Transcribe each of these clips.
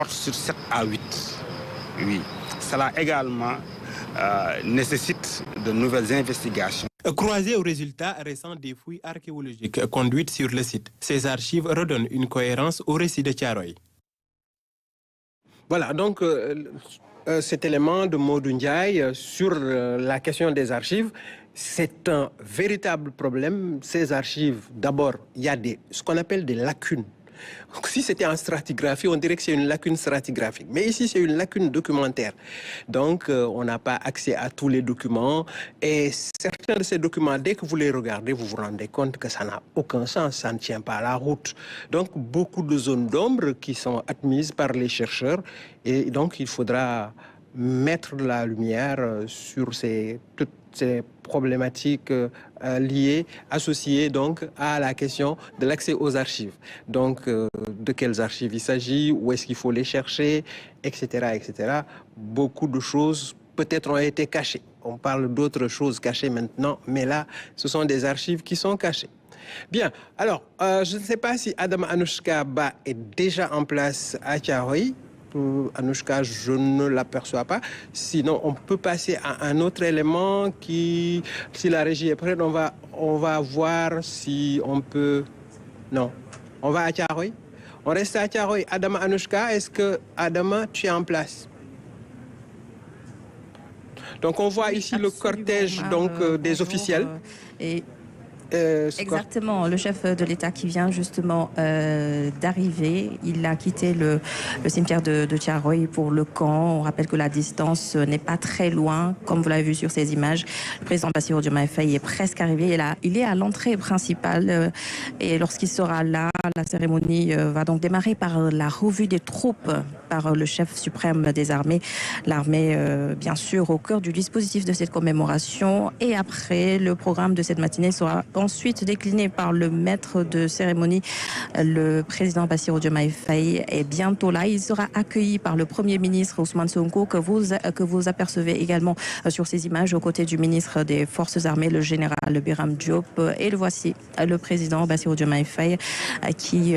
sur 7 à 8. Oui. Cela également nécessite de nouvelles investigations. Croisées aux résultats récents des fouilles archéologiques conduites sur le site, ces archives redonnent une cohérence au récit de Thiaroye. Voilà, donc cet élément de Modou Ndiaye sur la question des archives, c'est un véritable problème. Ces archives, d'abord, il y a ce qu'on appelle des lacunes. Si c'était en stratigraphie, on dirait que c'est une lacune stratigraphique. Mais ici, c'est une lacune documentaire. Donc, on n'a pas accès à tous les documents. Et certains de ces documents, dès que vous les regardez, vous vous rendez compte que ça n'a aucun sens, ça ne tient pas à la route. Donc, beaucoup de zones d'ombre qui sont admises par les chercheurs. Et donc, il faudra mettre la lumière sur toutes ces problématiques liées, associées donc à la question de l'accès aux archives. Donc, de quelles archives il s'agit, où est-ce qu'il faut les chercher, etc., etc. Beaucoup de choses peut-être ont été cachées. On parle d'autres choses cachées maintenant, mais là, ce sont des archives qui sont cachées. Bien, alors, je ne sais pas si Adam Anouchka Ba est déjà en place à Thiaroye. Anouchka, je ne l'aperçois pas. Sinon, on peut passer à un autre élément qui, si la régie est prête, on va voir si on peut... Non, on va à Thiaroye. On reste à Thiaroye. Adama Anouchka, est-ce que, Adama, tu es en place? Donc, on voit ici le cortège donc, des officiels. Exactement, le chef de l'État qui vient justement d'arriver, il a quitté le cimetière de Thiaroye pour le camp. On rappelle que la distance n'est pas très loin, comme vous l'avez vu sur ces images. Le président Bassirou Diomaye Faye est presque arrivé. Il est à l'entrée principale et lorsqu'il sera là, la cérémonie va donc démarrer par la revue des troupes par le chef suprême des armées. L'armée, bien sûr, au cœur du dispositif de cette commémoration. Et après, le programme de cette matinée sera ensuite décliné par le maître de cérémonie, le président Bassirou Diomaye Faye est bientôt là. Il sera accueilli par le Premier ministre Ousmane Sonko que vous apercevez également sur ces images aux côtés du ministre des Forces armées, le général Biram Diop. Et le voici, le président Bassirou Diomaye Faye qui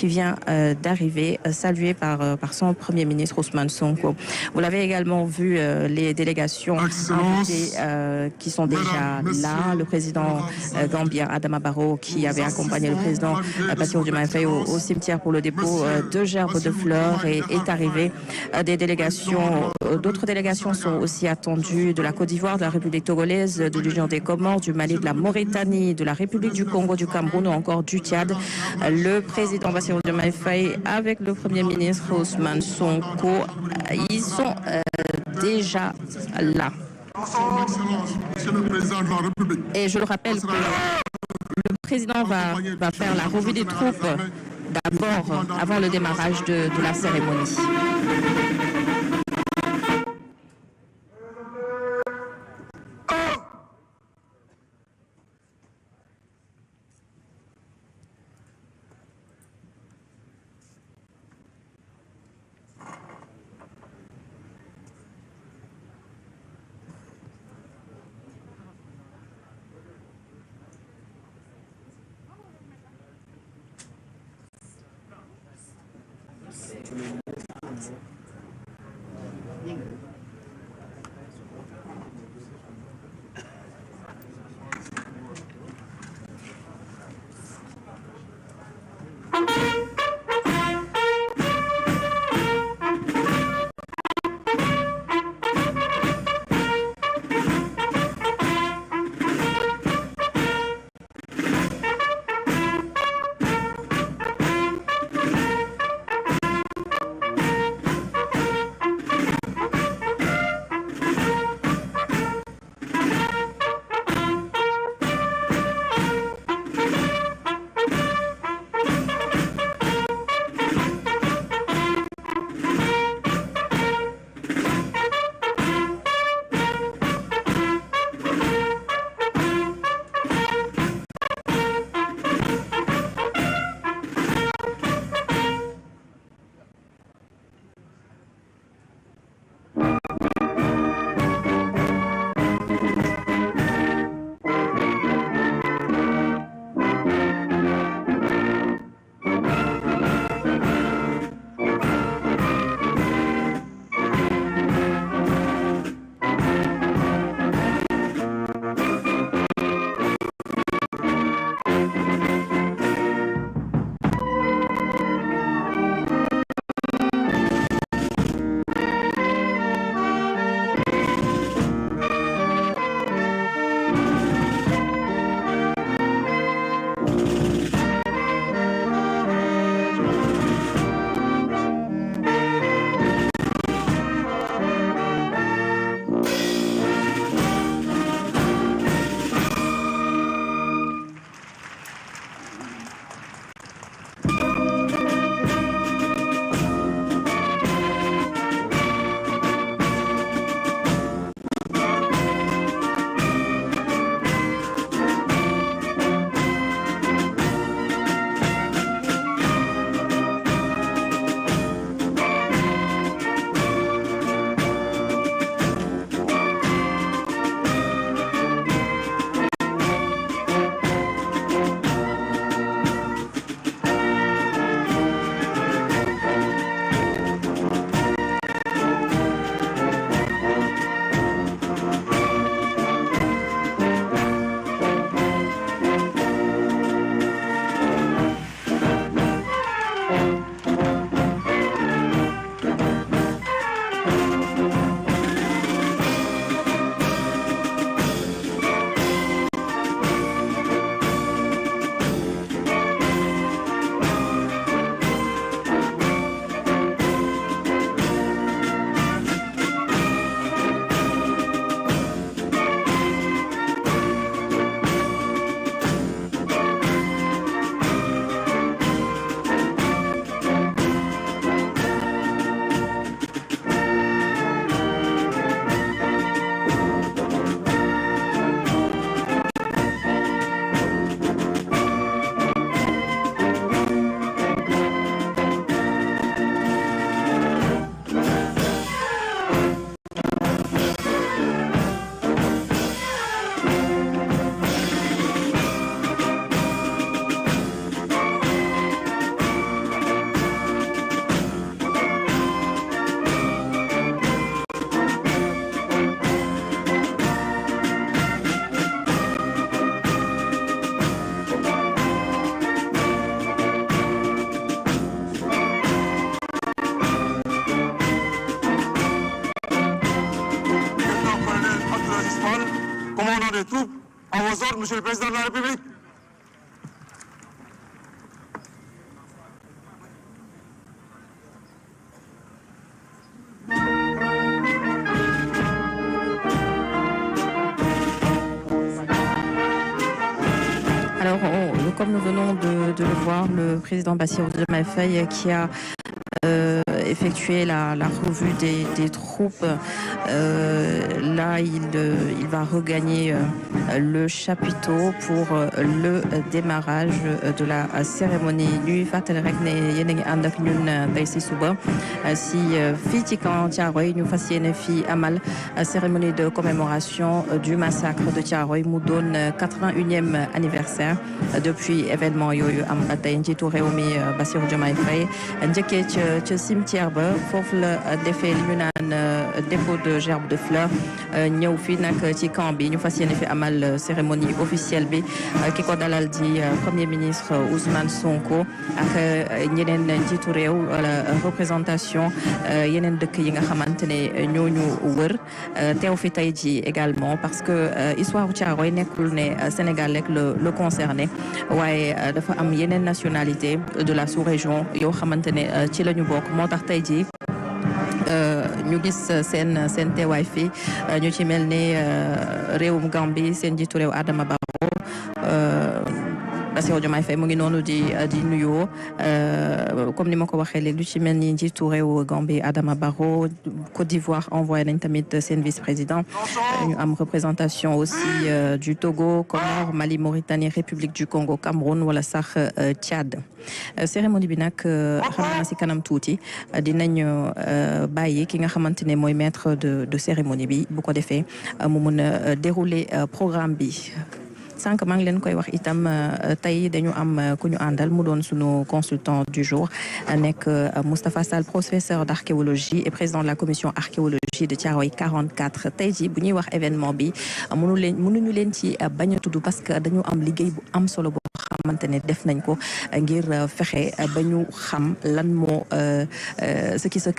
vient d'arriver, salué par son Premier ministre Ousmane Sonko. Vous l'avez également vu, les délégations invitées qui sont déjà là. Le président gambien Adama Barrow qui avait accompagné le président Bassirou Diomaye Faye au cimetière pour le dépôt de gerbes de fleurs est arrivé. D'autres délégations sont aussi attendues de la Côte d'Ivoire, de la République togolaise, de l'Union des Comores, du Mali, de la Mauritanie, de la République du Congo, du Cameroun ou encore du Tchad. Le président Bassirou Diomaye Faye avec le Premier ministre Ousmane Sonko, ils sont déjà là. Et je le rappelle que le président va faire la revue des troupes d'abord avant le démarrage de la cérémonie. Monsieur le Président de la République. Alors, comme nous venons de le voir, le président Bassirou Diomaye Faye qui a effectué la revue des troupes. Là, il va regagner le chapiteau pour le démarrage de la cérémonie. Ñuy fàttali rek ne yéen a ngi ànd ak ñun tey si suba si fii ci camp Thiaroye ñu fas yéene fii amal cérémonie de commémoration du massacre de Thiaroye mu doon 81e anniversaire depuis événement yooyu am tey njiitu réew mi Bassirou Diomaye Faye njëkkee ca cimetière ba foofu la defee li ñu naan dépôt de gerbe de fleurs ñëw fii nag ci camp bi ñu fas yéene fi amal cérémonie officielle bi ki ko dalal di premier ministre Ousmane Sonko ak ñeneen njiitu réew wala représentation yeneen dëkk yi nga xamante ne ñooñu wër teew fi tey ji également parce que histoire u Thiaroye nekkul ne Sénégal rek le concerné waaye dafa am yeneen nationalité de la sous-région yoo xamante ne ci la ñu bokk moo tax tey ji ñu gis seen teewaay fii ñu ci mel ni réewum Gambie seen jiitu réew Adama Barrow Bassirou Diomaye Faye mu ngi noonu di nuyoo comme ni ma ko waxee léegi lu ci mel ni njiitu réew Gambie Adama Barrow Côte d'Ivoire envoyé nañ tamit seen vice-président ñu am représentation aussi du Togo Comores Mali Mauritanie République du Congo Cameroun wala sax Tchad cérémonie bi nag xam naa si kanam tuuti dinañ bàyyi ki nga xamante ne mooy maître de cérémonie bi bu ko defee mu mun a dérouler programme bi. sànq maa ngi leen koy wax itam tey dañu am ku ñu àndal mu doon sunu consultant du jour nekk Moustapha Sall professeur d'archéologie et président de la commission archéologie de Thiaroye 44 tey jii bu ñuy wax événement bi mënuñu leen ci bañ a tudd parce que dañu am liggéey bu am solo boo xamante ne def nañ ko ngir fexe ba ñu xam lan moo ce qui se